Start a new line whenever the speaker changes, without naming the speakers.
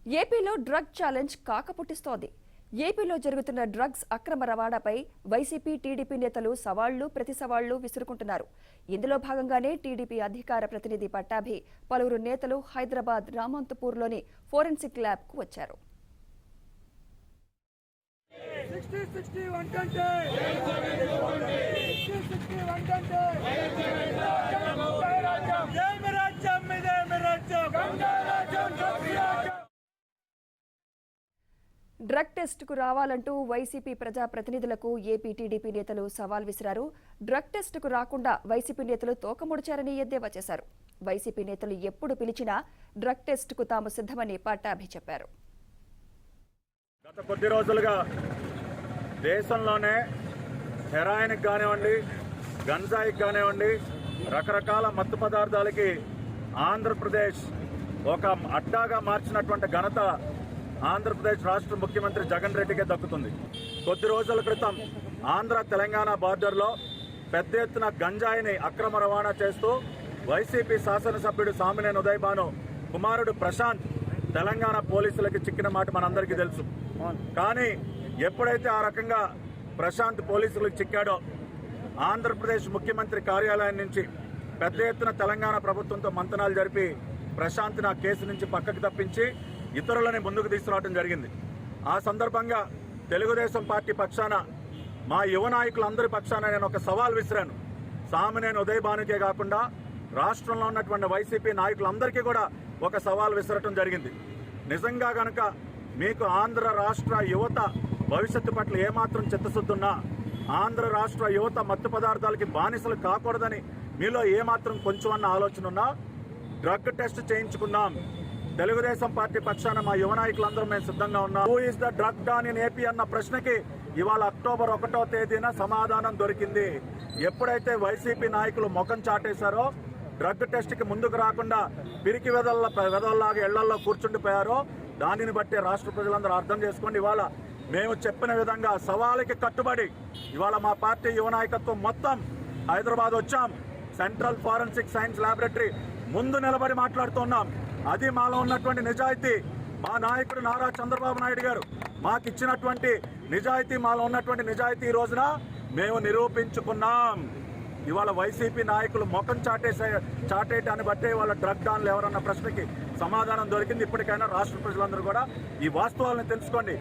ఏపీలో drug challenge కాకపుట్టిస్తోంది. ఏపీలో జరుగుతున్న డ్రగ్స్ అక్రమ రవాణాపై వైసీపీ టీడీపీ నేతలు సవాళ్లు ప్రతి సవాళ్లు విసురుకుంటున్నారు. ఇందులో భాగంగానే టీడీపీ అధికార ప్రతినిధి పట్టాభి పలువురు నేతలు హైదరాబాద్ రామంతపూర్లోని ఫోరెన్సిక్ ల్యాబ్కు వచ్చారు. డ్రగ్ టెస్టుకు రావాలంటూ వైసీపీ ప్రజాప్రతినిధులకు ఏపీ టీడీపీ నేతలు సవాల్ విసిరారు. డ్రగ్ టెస్టుకు రాకుండా వైసీపీ నేతలు తోకముడిచారని ఎద్దేవా చేశారు. వైసీపీ నేతలు ఎప్పుడు పిలిచినా డ్రగ్ టెస్టుకు తాము సిద్ధమని పట్టాభి చెప్పారు.
గత కొద్ది రోజులుగా దేశంలోనే హెరాయిన్కి కానివ్వండి, గంజాయికి కానివ్వండి, రకరకాల మత్తు పదార్థాలకి ఆంధ్రప్రదేశ్ ఒక అడ్డాగా మార్చినటువంటి ఘనత ఆంధ్రప్రదేశ్ రాష్ట్ర ముఖ్యమంత్రి జగన్ రెడ్డికే దక్కుతుంది. కొద్ది రోజుల క్రితం ఆంధ్ర తెలంగాణ బార్డర్లో పెద్ద ఎత్తున గంజాయిని అక్రమ రవాణా చేస్తూ వైసీపీ శాసనసభ్యుడు సామినేని ఉదయ్ భాను కుమారుడు ప్రశాంత్ తెలంగాణ పోలీసులకి చిక్కిన మాట మనందరికీ తెలుసు. కానీ ఎప్పుడైతే ఆ రకంగా ప్రశాంత్ పోలీసులకు చిక్కాడో, ఆంధ్రప్రదేశ్ ముఖ్యమంత్రి కార్యాలయం నుంచి పెద్ద ఎత్తున తెలంగాణ ప్రభుత్వంతో మంతనాలు జరిపి ప్రశాంత్ని ఆ కేసు నుంచి పక్కకు తప్పించి ఇతరులని ముందుకు తీసుకురావడం జరిగింది. ఆ సందర్భంగా తెలుగుదేశం పార్టీ పక్షాన, మా యువ నాయకులందరి పక్షాన నేను ఒక సవాల్ విసిరాను. సామినేని ఉదయ్ భానుకే కాకుండా రాష్ట్రంలో ఉన్నటువంటి వైసీపీ నాయకులందరికీ కూడా ఒక సవాల్ విసరటం జరిగింది. నిజంగా గనక మీకు ఆంధ్ర రాష్ట్ర యువత భవిష్యత్తు పట్ల ఏమాత్రం చిత్తశుద్ధున్నా, ఆంధ్ర రాష్ట్ర యువత మత్తు పదార్థాలకి బానిసలు కాకూడదని మీలో ఏమాత్రం కొంచెం అన్న ఆలోచన ఉన్నా డ్రగ్ టెస్ట్ చేయించుకుందాం. తెలుగుదేశం పార్టీ పక్షాన మా యువ నాయకులందరూ మేము సిద్ధంగా ఉన్నాం. Who is the drug don in AP అన్న ప్రశ్నకి ఇవాళ అక్టోబర్ 1వ తేదీన సమాధానం దొరికింది. ఎప్పుడైతే వైసీపీ నాయకులు ముఖం చాటేశారో, డ్రగ్ టెస్ట్కి ముందుకు రాకుండా పిరికి వెదల్లాగా ఇళ్లలో కూర్చుండిపోయారో, దానిని బట్టి రాష్ట్ర ప్రజలందరూ అర్థం చేసుకోండి. ఇవాళ మేము చెప్పిన విధంగా సవాలుకి కట్టుబడి ఇవాళ మా పార్టీ యువ నాయకత్వం మొత్తం హైదరాబాద్ వచ్చాం. సెంట్రల్ ఫారెన్సిక్ సైన్స్ ల్యాబొరేటరీ ముందు నిలబడి మాట్లాడుతున్నాం. అది మాలో ఉన్నటువంటి నిజాయితీ. మా నాయకుడు నారా చంద్రబాబు నాయుడు గారు మాకు ఇచ్చినటువంటి నిజాయితీ, మాలో ఉన్నటువంటి నిజాయితీ ఈ రోజున మేము నిరూపించుకున్నాం. ఇవాళ వైసీపీ నాయకులు ముఖం చాటేటాన్ని బట్టే వాళ్ళ డ్రగ్ డాన్లు ఎవరన్న ప్రశ్నకి సమాధానం దొరికింది. ఇప్పటికైనా రాష్ట్ర ప్రజలందరూ కూడా ఈ వాస్తవాలను తెలుసుకోండి.